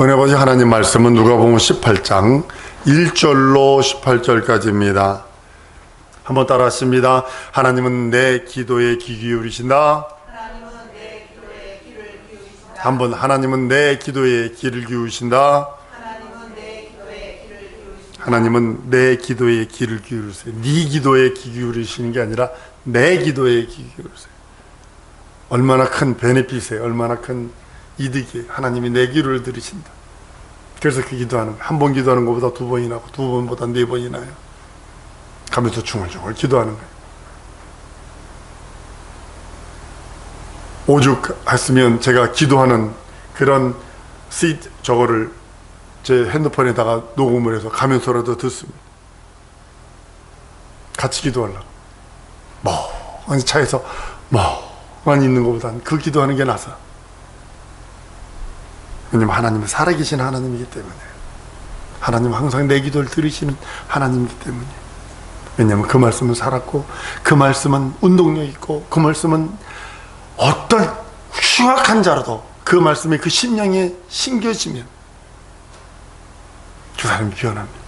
은혜 아버지 하나님 말씀은 누가복음 18장 1절로 18절까지입니다. 한번 따라 하십니다. 하나님은 내 기도에 귀 기울이신다. 한번 하나님은 내 기도에 귀를 기울이신다. 하나님은 내 기도에 귀를 기울이세요. 네 기도에 귀 기울이시는 게 아니라 내 기도에 귀 기울이세요. 얼마나 큰 베네핏이에요. 얼마나 큰 이득이에요. 하나님이 내 기도를 들으신다. 그래서 그 기도하는 거예요. 한 번 기도하는 것보다 두 번이 나고 두 번보다 네 번이 나요. 가면서 중얼중얼 기도하는 거예요. 오죽 했으면 제가 기도하는 그런 저거를 제 핸드폰에다가 녹음을 해서 가면서라도 듣습니다. 같이 기도하려고. 멍하니 차에서 멍하니 있는 것보다는 그 기도하는 게 나서. 왜냐면 하나님은 살아계신 하나님이기 때문에. 하나님은 항상 내 기도를 들으시는 하나님이기 때문에. 왜냐면 그 말씀은 살았고, 그 말씀은 운동력 있고, 그 말씀은 어떤 흉악한 자라도 그 말씀이 그 심령에 심겨지면 그 사람이 변합니다.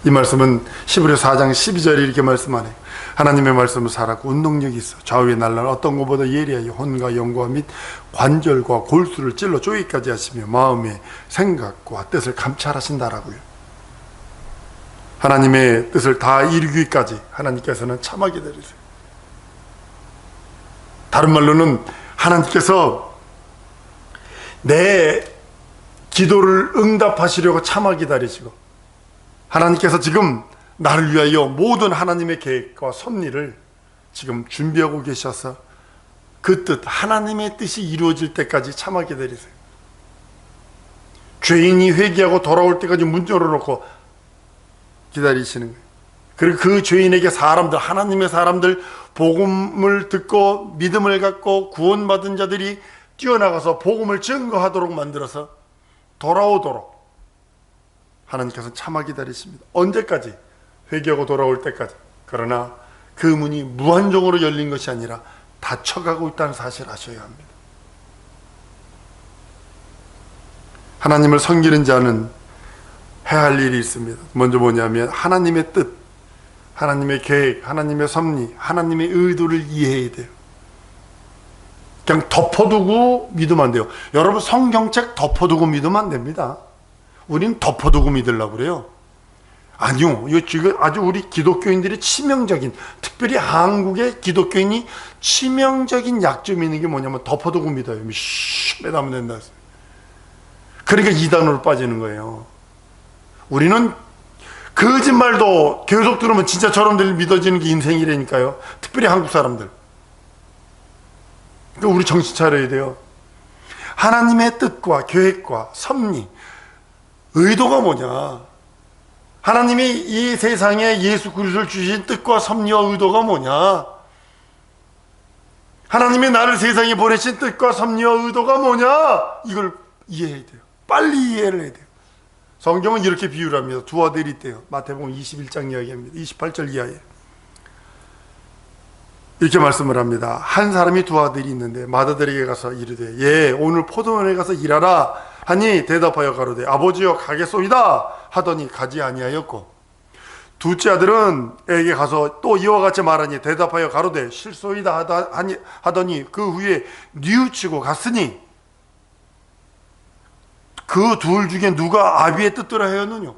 이 말씀은 히브리서 4장 12절에 이렇게 말씀하네요. 하나님의 말씀은 살았고 운동력이 있어 좌우의 날라는 어떤 것보다 예리하여 혼과 영과 및 관절과 골수를 찔러 쪼개기까지 하시며 마음의 생각과 뜻을 감찰하신다라고요. 하나님의 뜻을 다 이루기까지 하나님께서는 참아 기다리세요. 다른 말로는 하나님께서 내 기도를 응답하시려고 참아 기다리시고, 하나님께서 지금 나를 위하여 모든 하나님의 계획과 섭리를 지금 준비하고 계셔서 그 뜻, 하나님의 뜻이 이루어질 때까지 참아 기다리세요. 죄인이 회개하고 돌아올 때까지 문 열어놓고 기다리시는 거예요. 그리고 그 죄인에게 사람들, 하나님의 사람들, 복음을 듣고 믿음을 갖고 구원받은 자들이 뛰어나가서 복음을 증거하도록 만들어서 돌아오도록 하나님께서 참아 기다리십니다. 언제까지? 회개하고 돌아올 때까지. 그러나 그 문이 무한정으로 열린 것이 아니라 닫혀가고 있다는 사실을 아셔야 합니다. 하나님을 섬기는 자는 해야 할 일이 있습니다. 먼저 뭐냐면 하나님의 뜻, 하나님의 계획, 하나님의 섭리, 하나님의 의도를 이해해야 돼요. 그냥 덮어두고 믿으면 안 돼요. 여러분, 성경책 덮어두고 믿으면 안 됩니다. 우리는 덮어두고 믿으려고 그래요. 아니요. 이거 지금 아주 우리 기독교인들이 치명적인, 특별히 한국의 기독교인이 치명적인 약점이 있는 게 뭐냐면 덮어두고 믿어요. 빼다면 된다. 그러니까 이단으로 빠지는 거예요. 우리는 거짓말도 계속 들으면 진짜처럼 믿어지는 게 인생이라니까요. 특별히 한국 사람들. 그러니까 우리 정신 차려야 돼요. 하나님의 뜻과 계획과 섭리, 의도가 뭐냐? 하나님이 이 세상에 예수 그리스도를 주신 뜻과 섭리와 의도가 뭐냐? 하나님이 나를 세상에 보내신 뜻과 섭리와 의도가 뭐냐? 이걸 이해해야 돼요. 빨리 이해를 해야 돼요. 성경은 이렇게 비유를 합니다. 두 아들이 있대요. 마태복음 21장 이야기합니다. 28절 이하에 이렇게 말씀을 합니다. 한 사람이 두 아들이 있는데 맏아들에게 가서 이르되 예 오늘 포도원에 가서 일하라 하니 대답하여 가로되 아버지여 가겠소이다 하더니 가지 아니하였고, 둘째 아들은 에게 가서 또 이와 같이 말하니 대답하여 가로되 실소이다 하더니 그 후에 뉘우치고 갔으니 그 둘 중에 누가 아비의 뜻대로 하였느냐?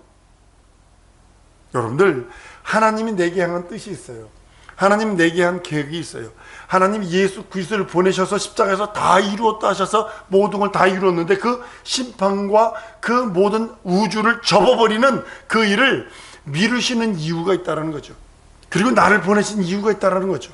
여러분들, 하나님이 내게 향한 뜻이 있어요. 하나님 내게 한 계획이 있어요. 하나님 예수 그리스도를 보내셔서 십자가에서 다 이루었다 하셔서 모든 걸 다 이루었는데 그 심판과 그 모든 우주를 접어버리는 그 일을 미루시는 이유가 있다는 거죠. 그리고 나를 보내신 이유가 있다는 거죠.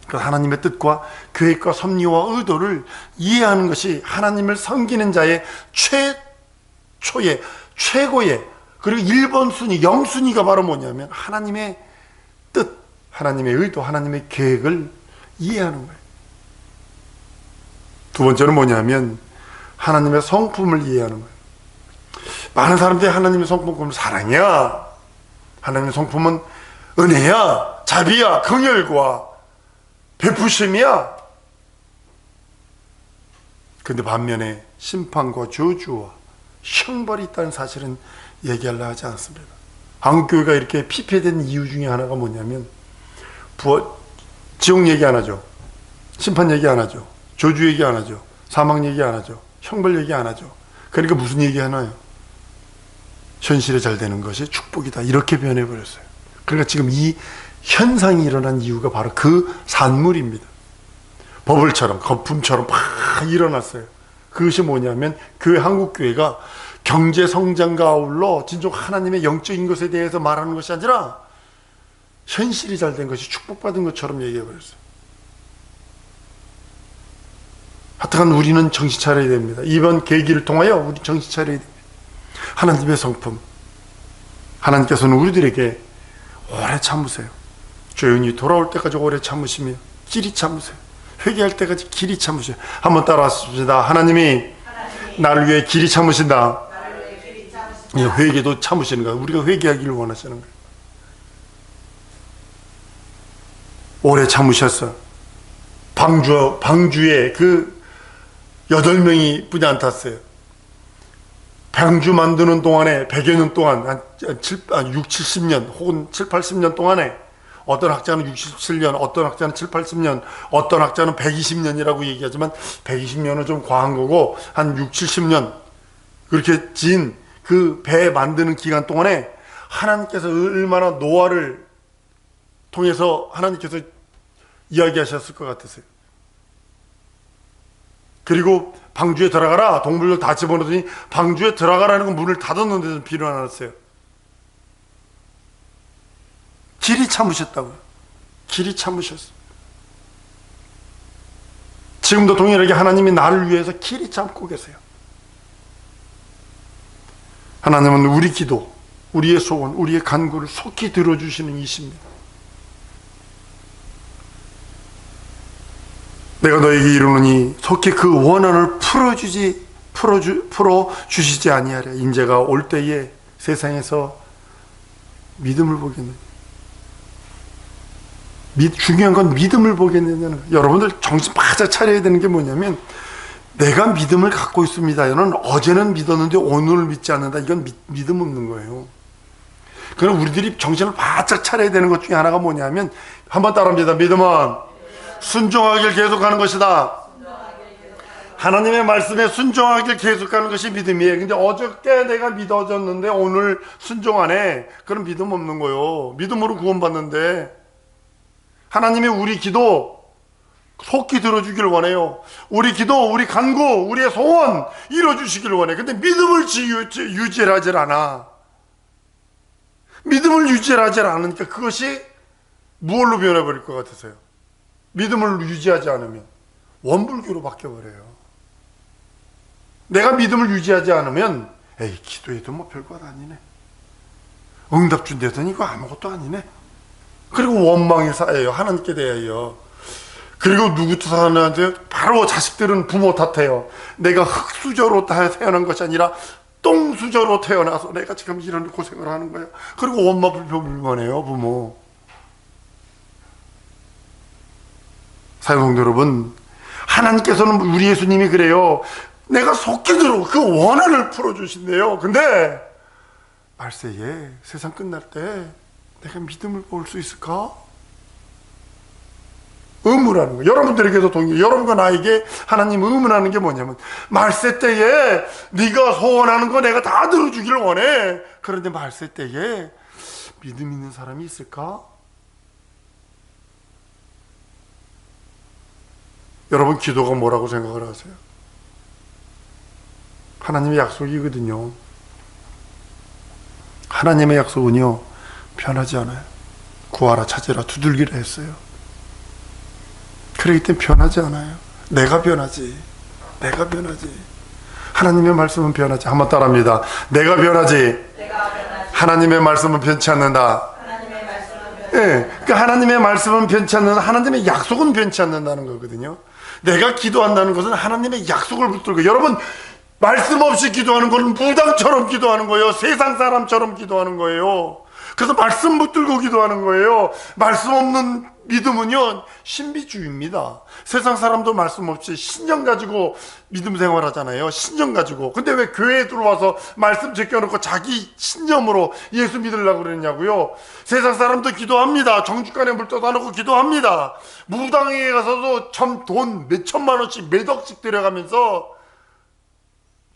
하나님의 뜻과 계획과 섭리와 의도를 이해하는 것이 하나님을 섬기는 자의 최초의 최고의 그리고 1번 순위, 0순위가 바로 뭐냐면 하나님의 뜻, 하나님의 의도, 하나님의 계획을 이해하는 거예요. 두 번째는 뭐냐면 하나님의 성품을 이해하는 거예요. 많은 사람들이 하나님의 성품은 사랑이야, 하나님의 성품은 은혜야, 자비야, 긍휼과 베푸심이야. 근데 반면에 심판과 저주와 형벌이 있다는 사실은 얘기하려 하지 않습니다. 한국교회가 이렇게 피폐된 이유 중에 하나가 뭐냐면 지옥 얘기 안 하죠. 심판 얘기 안 하죠. 저주 얘기 안 하죠. 사망 얘기 안 하죠. 형벌 얘기 안 하죠. 그러니까 무슨 얘기 하나요? 현실에 잘 되는 것이 축복이다, 이렇게 변해버렸어요. 그러니까 지금 이 현상이 일어난 이유가 바로 그 산물입니다. 버블처럼, 거품처럼 막 일어났어요. 그것이 뭐냐면 교회, 한국교회가 경제 성장과 아울러 진정 하나님의 영적인 것에 대해서 말하는 것이 아니라 현실이 잘 된 것이 축복받은 것처럼 얘기해버렸어요. 하여튼 우리는 정신 차려야 됩니다. 이번 계기를 통하여 우리 정신 차려야 됩니다. 하나님의 성품, 하나님께서는 우리들에게 오래 참으세요. 조용히 돌아올 때까지 오래 참으시며 길이 참으세요. 회개할 때까지 길이 참으세요. 한번 따라하십시다. 하나님이 나를 위해 길이 참으신다. 회개도 참으시는 거예요. 우리가 회개하기를 원하시는 거예요. 오래 참으셨어. 방주에 그 8명이 뿐이 안 탔어요. 방주 만드는 동안에 100여 년 동안 한 6, 70년 혹은 7, 80년 동안에, 어떤 학자는 67년, 어떤 학자는 7, 80년, 어떤 학자는 120년이라고 얘기하지만 120년은 좀 과한 거고 한 6, 70년 그렇게 진 그 배 만드는 기간 동안에 하나님께서 얼마나 노아를 통해서 하나님께서 이야기하셨을 것 같으세요. 그리고 방주에 들어가라, 동물들 다 집어넣더니 방주에 들어가라는 건 문을 닫았는데도 비를 안 왔어요. 길이 참으셨다고요. 길이 참으셨어요. 지금도 동일하게 하나님이 나를 위해서 길이 참고 계세요. 하나님은 우리 기도, 우리의 소원, 우리의 간구를 속히 들어주시는 이십니다. 내가 너에게 이르노니 속히 그 원한을 풀어주시지 아니하랴. 인재가 올 때에 세상에서 믿음을 보겠느냐. 중요한 건 믿음을 보겠느냐는 거예요. 여러분들 정신 바짝 차려야 되는 게 뭐냐면, 내가 믿음을 갖고 있습니다. 이는 어제는 믿었는데 오늘을 믿지 않는다. 이건 믿음 없는 거예요. 그럼 우리들이 정신을 바짝 차려야 되는 것 중에 하나가 뭐냐면, 한번 따라합니다. 믿음은 순종하길 계속하는 것이다. 하나님의 말씀에 순종하길 계속하는 것이 믿음이에요. 근데 어저께 내가 믿어졌는데 오늘 순종 안 해. 그럼 믿음 없는 거예요. 믿음으로 구원받는데, 하나님이 우리 기도 속히 들어주길 원해요. 우리 기도, 우리 간구, 우리의 소원 이뤄주시길 원해. 근데 믿음을 유지를 하질 않아. 믿음을 유지를 하질 않으니까 그것이 무엇로 변해버릴 것 같으세요? 믿음을 유지하지 않으면 원불교로 바뀌어버려요. 내가 믿음을 유지하지 않으면, 에이, 기도해도 뭐 별것 아니네. 응답 준대더니 이거 아무것도 아니네. 그리고 원망이 쌓여요. 하나님께 대하여. 그리고 누구 탓하는데 바로 자식들은 부모 탓해요. 내가 흙수저로 태어난 것이 아니라 똥수저로 태어나서 내가 지금 이런 고생을 하는 거야. 그리고 원망 불평불만해요, 부모. 사랑하는 여러분, 하나님께서는, 우리 예수님이 그래요. 내가 속히 들어 그 원한을 풀어주신대요. 근데 말세에 세상 끝날 때 내가 믿음을 볼 수 있을까? 의문하는 거예요. 여러분들에게도 동의해요. 여러분과 나에게 하나님 의문하는 게 뭐냐면, 말세 때에 네가 소원하는 거 내가 다 들어주기를 원해. 그런데 말세 때에 믿음 있는 사람이 있을까? 여러분, 기도가 뭐라고 생각을 하세요? 하나님의 약속이거든요. 하나님의 약속은요, 변하지 않아요. 구하라, 찾으라, 두들기라 했어요. 그렇기 때문에 변하지 않아요. 내가 변하지. 내가 변하지. 하나님의 말씀은 변하지. 한번 따라합니다. 내가 변하지. 하나님의 말씀은 변치 않는다. 예, 그러니까 하나님의 말씀은 변치 않는다. 하나님의 약속은 변치 않는다는 거거든요. 내가 기도한다는 것은 하나님의 약속을 붙들고, 여러분, 말씀 없이 기도하는 건 무당처럼 기도하는 거예요. 세상 사람처럼 기도하는 거예요. 그래서 말씀 붙들고 기도하는 거예요. 말씀 없는 믿음은요 신비주의입니다. 세상 사람도 말씀 없이 신념 가지고 믿음 생활하잖아요. 신념 가지고. 근데 왜 교회에 들어와서 말씀 제껴놓고 자기 신념으로 예수 믿으려고 그러냐고요. 세상 사람도 기도합니다. 정직간에 물 떠다놓고 기도합니다. 무당에 가서도 돈 몇천만 원씩 몇 억씩 들여가면서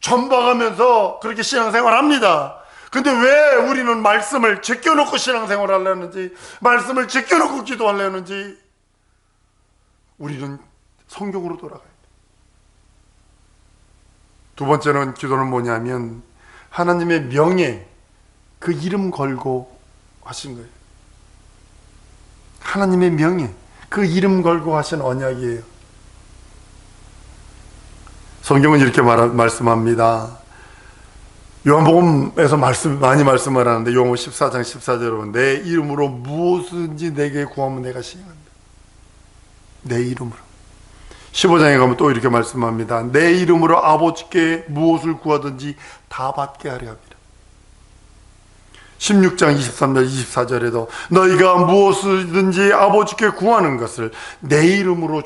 전박하면서 그렇게 신앙생활 합니다. 근데 왜 우리는 말씀을 제껴놓고 신앙생활 하려는지, 말씀을 제껴놓고 기도하려는지, 우리는 성경으로 돌아가야 돼. 두 번째는 기도는 뭐냐면 하나님의 명예, 그 이름 걸고 하신 거예요. 하나님의 명예, 그 이름 걸고 하신 언약이에요. 성경은 이렇게 말씀합니다. 요한복음에서 많이 말씀을 하는데 요한복음 14장 14절로 내 이름으로 무엇든지 내게 구하면 내가 시행한다. 내 이름으로. 15장에 가면 또 이렇게 말씀합니다. 내 이름으로 아버지께 무엇을 구하든지 다 받게 하려 합니다. 16장 23절 24절에도 너희가 무엇이든지 아버지께 구하는 것을 내 이름으로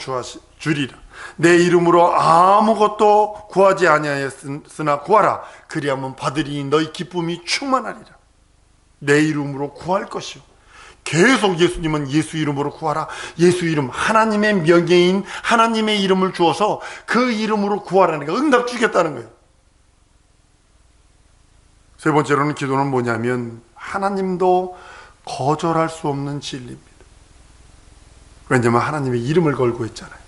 주리라. 내 이름으로 아무것도 구하지 아니하였으나 구하라. 그리하면 받으리니 너희 기쁨이 충만하리라. 내 이름으로 구할 것이요. 계속 예수님은 예수 이름으로 구하라. 예수 이름, 하나님의 명예인 하나님의 이름을 주어서 그 이름으로 구하라는 거, 응답 주겠다는 거예요. 세 번째로는 기도는 뭐냐면 하나님도 거절할 수 없는 진리입니다. 왜냐하면 하나님의 이름을 걸고 있잖아요.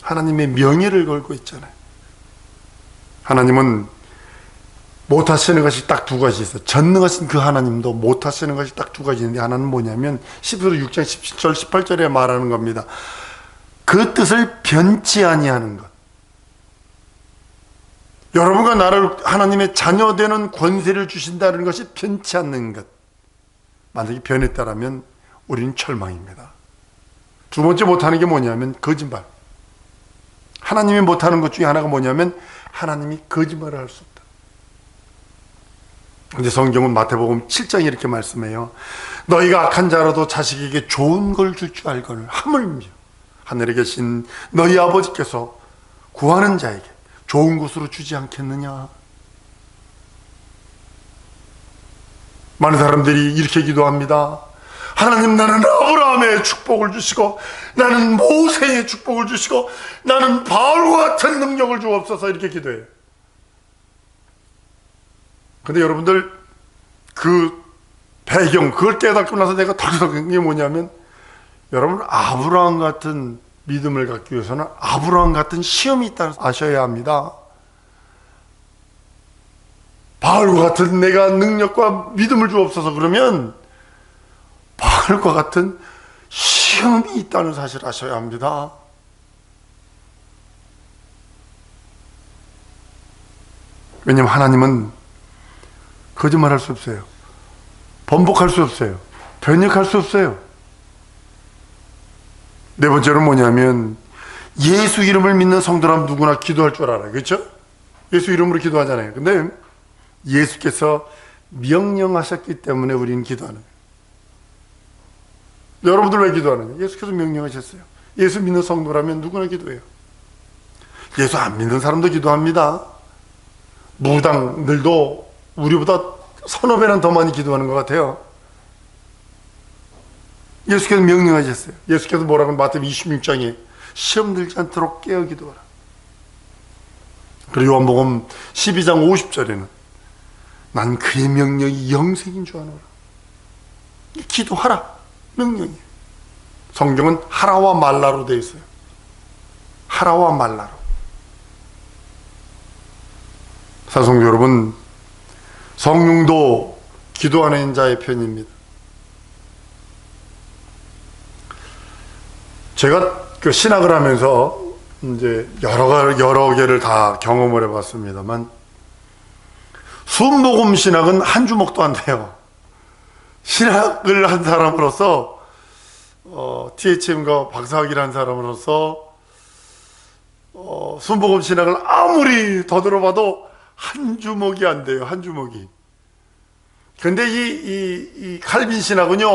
하나님의 명예를 걸고 있잖아요. 하나님은 못하시는 것이 딱 두 가지 있어요. 전능하신 그 하나님도 못하시는 것이 딱 두 가지 있는데, 하나는 뭐냐면 10절 6장 17절 18절에 말하는 겁니다. 그 뜻을 변치 아니하는 것. 여러분과 나를 하나님의 자녀되는 권세를 주신다는 것이 변치 않는 것. 만약에 변했다라면 우리는 철망입니다. 두 번째 못하는 게 뭐냐면 거짓말. 하나님이 못하는 것 중에 하나가 뭐냐면 하나님이 거짓말을 할 수 없다. 근데 성경은 마태복음 7장에 이렇게 말씀해요. 너희가 악한 자라도 자식에게 좋은 걸 줄 줄 알거늘 하물며 하늘에 계신 너희 아버지께서 구하는 자에게 좋은 것으로 주지 않겠느냐. 많은 사람들이 이렇게 기도합니다. 하나님, 나는 아브라함의 축복을 주시고 나는 모세의 축복을 주시고 나는 바울과 같은 능력을 주옵소서, 이렇게 기도해요. 근데 여러분들 그 배경, 그걸 깨닫고 나서 내가 덜덜한 게 뭐냐면, 여러분 아브라함 같은 믿음을 갖기 위해서는 아브라함 같은 시험이 있다는 걸 아셔야 합니다. 바울과 같은 내가 능력과 믿음을 주옵소서 그러면 바울과 같은 시험이 있다는 사실을 아셔야 합니다. 왜냐하면 하나님은 거짓말할 수 없어요. 번복할 수 없어요. 변역할 수 없어요. 네 번째는 뭐냐면 예수 이름을 믿는 성도라면 누구나 기도할 줄 알아요. 그렇죠? 예수 이름으로 기도하잖아요. 근데 예수께서 명령하셨기 때문에 우리는 기도하는 거예요. 여러분들 왜 기도하느냐? 예수께서 명령하셨어요. 예수 믿는 성도라면 누구나 기도해요. 예수 안 믿는 사람도 기도합니다. 무당들도 우리보다 서너 배는 더 많이 기도하는 것 같아요. 예수께서 명령하셨어요. 예수께서 뭐라고 마태복음 26장에 시험 들지 않도록 깨어 기도하라. 그리고 요한복음 12장 50절에는 난 그의 명령이 영생인 줄 아노라. 기도하라 명령이에요. 성경은 하라와 말라로 되어 있어요. 하라와 말라로. 사성도 여러분, 성령도 기도하는 자의 편입니다. 제가 그 신학을 하면서 이제 여러 개를 다 경험을 해봤습니다만, 순복음 신학은 한 주먹도 안 돼요. 신학을 한 사람으로서, THM과 박사학위를 한 사람으로서, 순복음 신학을 아무리 더 들어봐도 한 주먹이 안 돼요. 한 주먹이. 근데 이 칼빈 신학은요,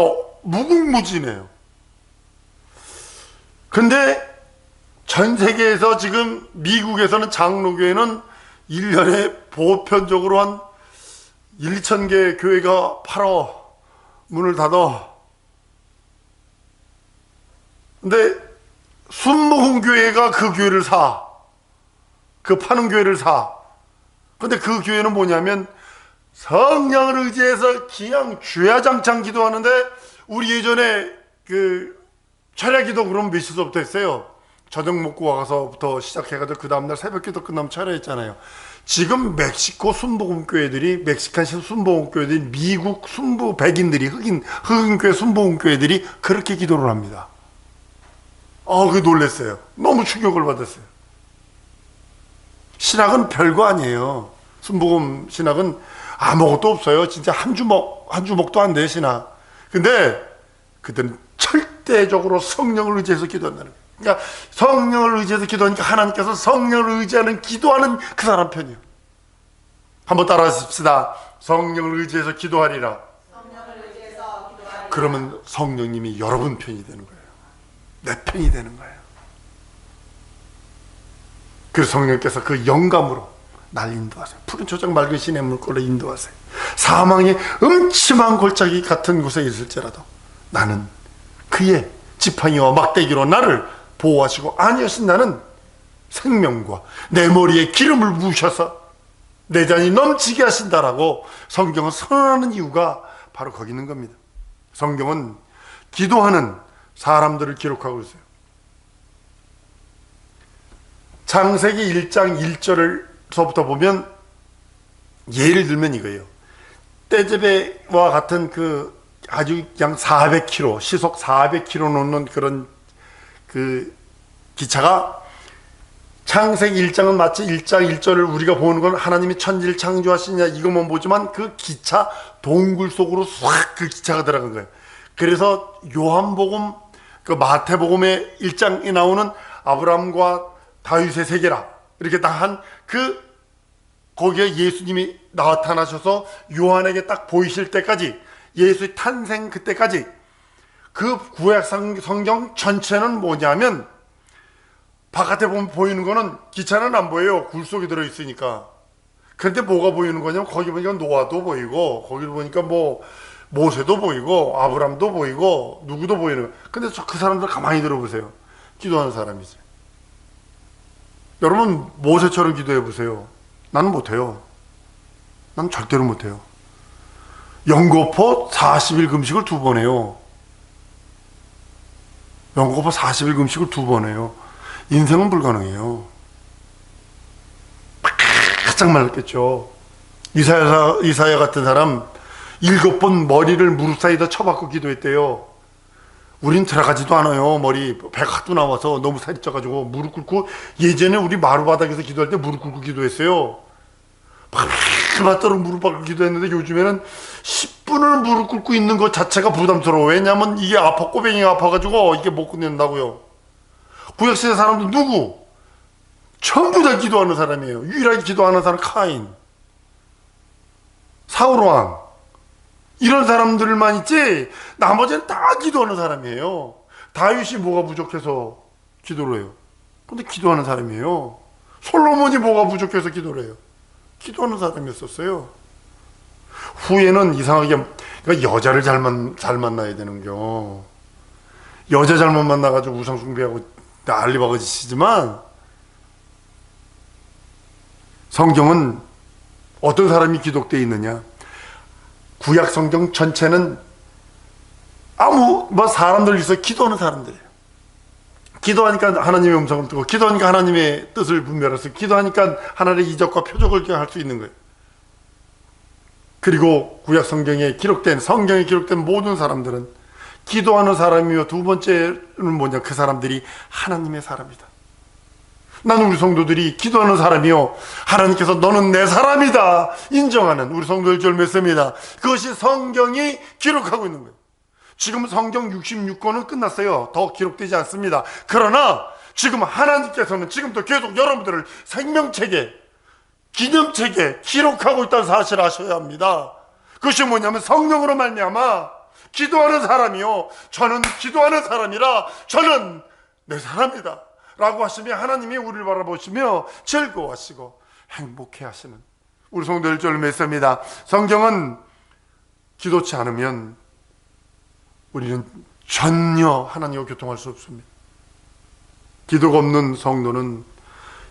무궁무진해요. 근데 전 세계에서 지금 미국에서는 장로교회는 1년에 보편적으로 한 1, 2천 개 교회가 팔아 문을 닫아. 근데 순복음교회가 그 교회를 사. 그 파는 교회를 사. 근데 그 교회는 뭐냐면 성령을 의지해서 그냥 주야장창 기도하는데, 우리 예전에 그 철야기도 그럼 몇 시서부터 했어요? 저녁 먹고 와서부터 시작해가지고 그 다음날 새벽기도 끝나면 철야했잖아요. 지금 멕시코 순복음교회들이, 멕시칸 순복음교회들이, 미국 순부 백인들이, 흑인교회 순복음교회들이 그렇게 기도를 합니다. 그게 놀랐어요. 너무 충격을 받았어요. 신학은 별거 아니에요. 순복음 신학은 아무것도 없어요. 진짜 한 주먹도 안 돼요, 신학. 근데 그들은 절대적으로 성령을 의지해서 기도한다는 거예요. 그러니까 성령을 의지해서 기도하니까 하나님께서 성령을 의지하는 기도하는 그 사람 편이에요. 한번 따라하십시다. 성령을 의지해서 기도하리라. 그러면 성령님이 여러분 편이 되는 거예요. 내 편이 되는 거예요. 그래서 성령께서 그 영감으로 날 인도하세요. 푸른 초장 맑은 시냇 물가로 인도하세요. 사망의 음침한 골짜기 같은 곳에 있을지라도 나는 그의 지팡이와 막대기로 나를 보호하시고 아니하신 나는 생명과 내 머리에 기름을 부으셔서 내 잔이 넘치게 하신다라고 성경은 선언하는 이유가 바로 거기 있는 겁니다. 성경은 기도하는 사람들을 기록하고 있어요. 창세기 1장 1절서부터 보면 예를 들면 이거예요. 떼제베와 같은 그 아주 그냥 400km, 시속 400km 놓는 그런 그 기차가, 창세기 1장은 마치 1장 1절을 우리가 보는 건 하나님이 천지를 창조하시냐 이것만 보지만 그 기차 동굴 속으로 싹 그 기차가 들어간 거예요. 그래서 요한복음, 그 마태복음의 1장에 나오는 아브라함과 다윗의 세계라 이렇게 딱 한 그, 거기에 예수님이 나타나셔서 요한에게 딱 보이실 때까지, 예수의 탄생 그때까지 그 구약 성경 전체는 뭐냐면, 바깥에 보면 보이는 거는 기차는 안 보여요. 굴 속에 들어있으니까. 그런데 뭐가 보이는 거냐면, 거기 보니까 노아도 보이고, 거기 보니까 뭐 모세도 보이고, 아브람도 보이고, 누구도 보이는 거예요. 근데 그 사람들 가만히 들어보세요. 기도하는 사람이지. 여러분 모세처럼 기도해 보세요. 나는 못해요. 난 절대로 못해요. 연거푸 40일 금식을 2번 해요. 연거푸 40일 금식을 2번 해요. 인생은 불가능해요. 바짝 말랐겠죠. 이사야 같은 사람 7번 머리를 무릎 사이에다 쳐박고 기도했대요. 우린 들어가지도 않아요. 머리 배가 하도 나와서 너무 살이 쪄가지고 무릎 꿇고, 예전에 우리 마루바닥에서 기도할 때 무릎 꿇고 기도했어요. 맞도록 무릎 꿇고 기도했는데 요즘에는 10분을 무릎 꿇고 있는 것 자체가 부담스러워. 왜냐면 이게 아파, 꼬뱅이가 아파가지고 이게 못 끝낸다고요. 구약시대 사람들 누구? 전부 다 기도하는 사람이에요. 유일하게 기도하는 사람 카인, 사울왕, 이런 사람들만 있지 나머지는 다 기도하는 사람이에요. 다윗이 뭐가 부족해서 기도를 해요? 근데 기도하는 사람이에요. 솔로몬이 뭐가 부족해서 기도를 해요? 기도하는 사람이었었어요. 후에는 이상하게, 그러니까 여자를 잘 만나야 되는겨. 여자 잘못 만나가지고 우상 숭배하고 난리바거지시지만, 성경은 어떤 사람이 기록되어 있느냐? 구약 성경 전체는 사람들 있어 기도하는 사람들이에요. 기도하니까 하나님의 음성을 듣고, 기도하니까 하나님의 뜻을 분별해서, 기도하니까 하나님의 이적과 표적을 할 수 있는 거예요. 그리고 구약 성경에 기록된 모든 사람들은 기도하는 사람이며, 두 번째는 뭐냐? 그 사람들이 하나님의 사람이다. 나는 우리 성도들이 기도하는 사람이요, 하나님께서 너는 내 사람이다 인정하는 우리 성도들 줄 믿습니다. 그것이 성경이 기록하고 있는 거예요. 지금 성경 66권은 끝났어요. 더 기록되지 않습니다. 그러나 지금 하나님께서는 지금도 계속 여러분들을 생명책에, 기념책에 기록하고 있다는 사실을 아셔야 합니다. 그것이 뭐냐면 성령으로 말미암아 기도하는 사람이요, 저는 기도하는 사람이라 저는 내 사람이다 라고 하시며 하나님이 우리를 바라보시며 즐거워하시고 행복해 하시는 우리 성도들 줄 믿습니다. 성경은 기도치 않으면 우리는 전혀 하나님과 교통할 수 없습니다. 기도가 없는 성도는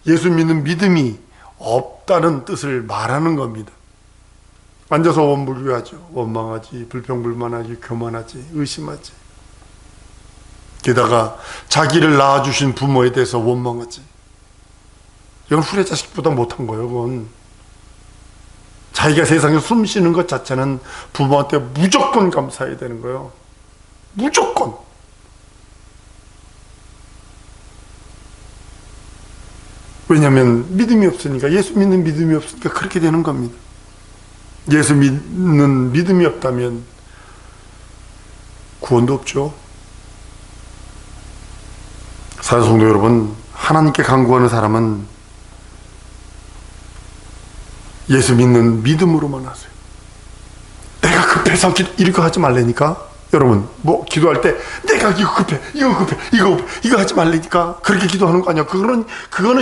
예수 믿는 믿음이 없다는 뜻을 말하는 겁니다. 앉아서 원불교하죠. 원망하지, 불평불만하지, 교만하지, 의심하지. 게다가 자기를 낳아주신 부모에 대해서 원망하지. 이건 후레자식보다 못한 거예요. 그건 자기가 세상에 숨 쉬는 것 자체는 부모한테 무조건 감사해야 되는 거예요. 무조건. 왜냐하면 믿음이 없으니까, 예수 믿는 믿음이 없으니까 그렇게 되는 겁니다. 예수 믿는 믿음이 없다면 구원도 없죠. 사랑하는 성도 여러분, 하나님께 간구하는 사람은 예수 믿는 믿음으로만 하세요. 내가 급해서 이거 하지 말라니까. 여러분, 뭐 기도할 때 내가 이거 급해, 이거 하지 말라니까 그렇게 기도하는 거 아니야. 그거는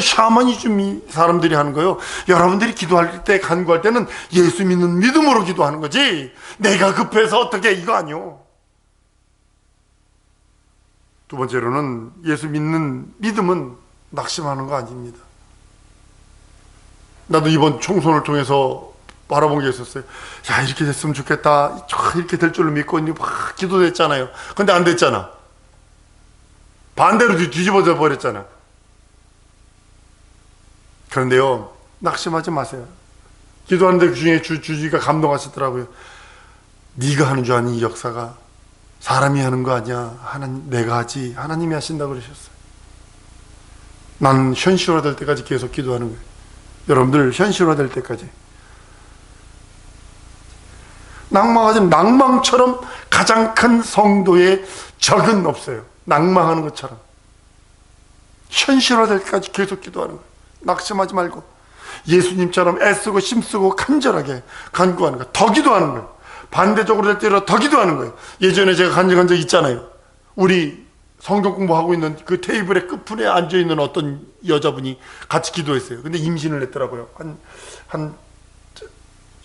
샤머니즘 사람들이 하는 거예요. 여러분들이 기도할 때, 간구할 때는 예수 믿는 믿음으로 기도하는 거지, 내가 급해서 어떻게, 이거 아니요. 두 번째로는 예수 믿는 믿음은 낙심하는 거 아닙니다. 나도 이번 총선을 통해서 바라본 게 있었어요. 야, 이렇게 됐으면 좋겠다, 이렇게 될 줄로 믿고 막 기도했잖아요. 근데 안 됐잖아. 반대로 뒤집어져 버렸잖아. 그런데요, 낙심하지 마세요. 기도하는데 그 중에 주지가 감동하시더라고요. 네가 하는 줄 아니, 이 역사가 사람이 하는 거 아니야. 내가 하지. 하나님이 하신다고 그러셨어요. 난 현실화될 때까지 계속 기도하는 거예요. 여러분들 현실화될 때까지. 낭망처럼 가장 큰 성도의 적은 없어요. 낭망하는 것처럼. 현실화될 때까지 계속 기도하는 거예요. 낙심하지 말고 예수님처럼 애쓰고 힘쓰고 간절하게 간구하는 거예요. 더 기도하는 거예요. 반대적으로 될 때로 더 기도하는 거예요. 예전에 제가 간증한 적 있잖아요. 우리 성경 공부하고 있는 그 테이블의 끝편에 앉아있는 어떤 여자분이 같이 기도했어요. 근데 임신을 했더라고요.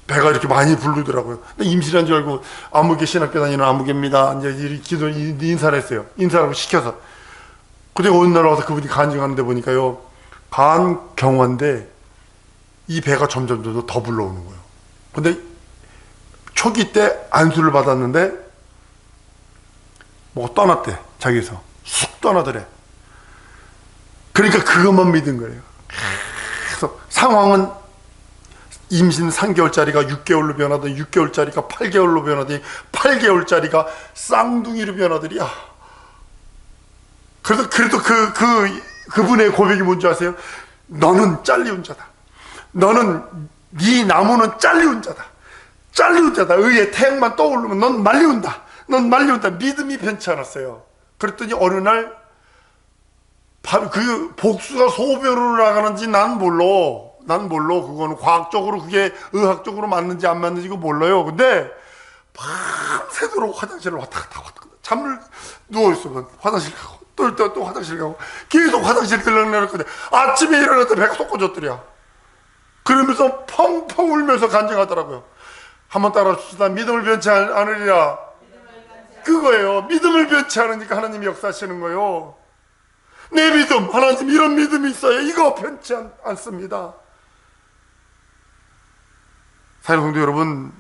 배가 이렇게 많이 부르더라고요. 근데 임신한 줄 알고, 아무개 신학교 다니는 아무개입니다. 이제 기도 인사를 했어요. 인사라고 시켜서. 근데 어느 날 와서 그분이 간증하는데 보니까요, 간경화인데 이 배가 점점 더 불러오는 거예요. 근데 초기 때 안수를 받았는데 뭐 떠났대. 자기에서 쑥 떠나더래. 그러니까 그것만 믿은 거예요. 그래서 상황은 임신 3개월짜리가 6개월로 변하더니 6개월짜리가 8개월로 변하더니 8개월짜리가 쌍둥이로 변하더니, 그래도 그분의 고백이 뭔지 아세요? 너는 잘리운 자다. 네 나무는 잘리운 자다. 의의 태양만 떠오르면 넌 말리운다. 믿음이 변치 않았어요. 그랬더니 어느 날 그 복수가 소변으로 나가는지 난 몰라. 그거는 과학적으로, 그게 의학적으로 맞는지 안 맞는지 그거 몰라요. 근데 밤새도록 화장실을 왔다 갔다 잠을 누워있으면 화장실 가고 또 화장실 가고 계속 화장실 들락날락. 아침에 일어났더니 배가 솟궈졌더랴. 그러면서 펑펑 울면서 간증하더라고요. 한번 따라합시다. 믿음을 변치 않으리라. 그거예요. 믿음을 변치 않으니까 하나님이 역사하시는 거예요. 내 믿음, 하나님 이런 믿음이 있어요. 이거 변치 않습니다. 사랑하는 성도 여러분,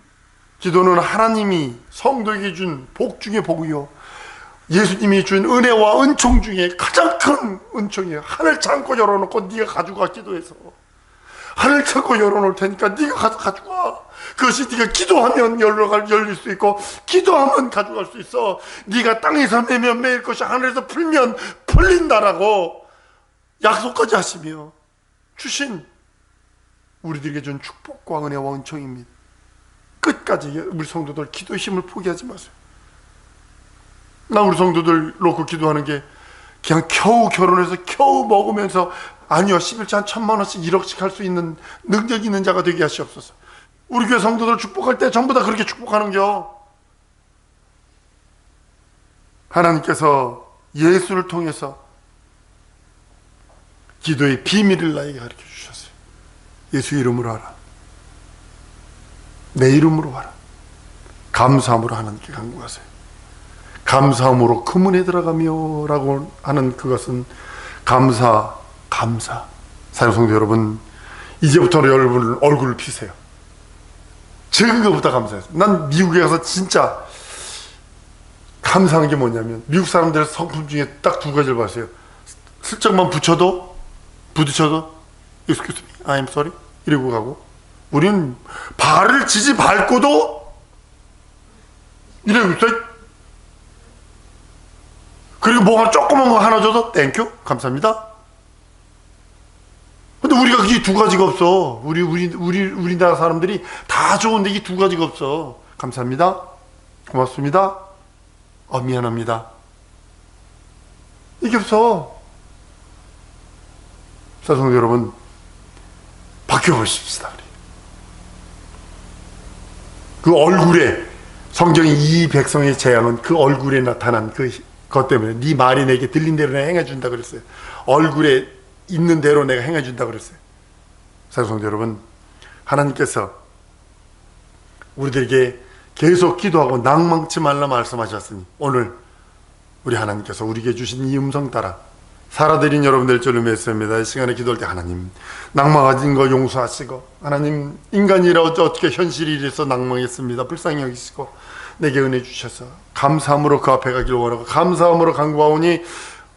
기도는 하나님이 성도에게 준 복 중에 복이요, 예수님이 준 은혜와 은총 중에 가장 큰 은총이에요. 하늘 창고 열어놓고 네가 가져가. 기도해서 하늘 창고 열어놓을 테니까 네가 가져가. 그것이 네가 기도하면 열릴 수 있고, 기도하면 가져갈 수 있어. 네가 땅에서 매면 매일 것이 하늘에서 풀면 풀린다라고 약속까지 하시며 주신 우리들에게 준 축복과 은혜와 은총입니다. 끝까지 우리 성도들 기도의 힘을 포기하지 마세요. 나 우리 성도들 놓고 기도하는 게 그냥 겨우 결혼해서 겨우 먹으면서, 아니요, 11조 한 1,000만 원씩 1억씩 할 수 있는 능력 있는 자가 되게 하시옵소서. 우리 교회 성도들 축복할 때 전부 다 그렇게 축복하는겨. 하나님께서 예수를 통해서 기도의 비밀을 나에게 가르쳐 주셨어요. 예수 이름으로 하라. 내 이름으로 하라. 감사함으로 하나님께 간구하세요. 감사함으로 그 문에 들어가며 라고 하는 그것은 감사. 사랑성도 여러분, 이제부터 여러분 얼굴을 피세요. 적은 것보다 감사해요. 난 미국에 가서 진짜 감사한 게 뭐냐면, 미국 사람들의 성품 중에 딱 두 가지를 봤어요. 슬쩍만 부딪혀도 excuse me, I'm sorry 이러고 가고, 우리는 발을 밟고도 이러고 있어요. 그리고 뭐가 조그만 거 하나 줘도 땡큐 감사합니다. 근데 우리가 이 두 가지가 없어. 우리나라 사람들이 다 좋은데 이 두 가지가 없어. 감사합니다, 고맙습니다, 미안합니다, 이게 없어. 사성도 여러분, 바뀌어보십시다. 그 얼굴에, 성경이 이 백성의 재앙은 그 얼굴에 나타난 그것 때문에, 네 말이 내게 들린 대로 내가 행해준다 그랬어요. 얼굴에 있는 대로 내가 행해준다 그랬어요. 사성도 여러분, 하나님께서 우리들에게 계속 기도하고 낭망치 말라 말씀하셨으니, 오늘 우리 하나님께서 우리에게 주신 이 음성 따라 살아드린 여러분들 줄을 맺습니다. 이 시간에 기도할 때 하나님, 낭망하신 거 용서하시고, 하나님, 인간이라 어떻게 현실이 이래서 낭망했습니다. 불쌍히 여기시고 내게 은혜 주셔서 감사함으로 그 앞에 가기를 원하고, 감사함으로 간구하오니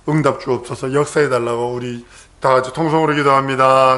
응답 주옵소서. 역사해 달라고 우리 다 같이 통성으로 기도합니다.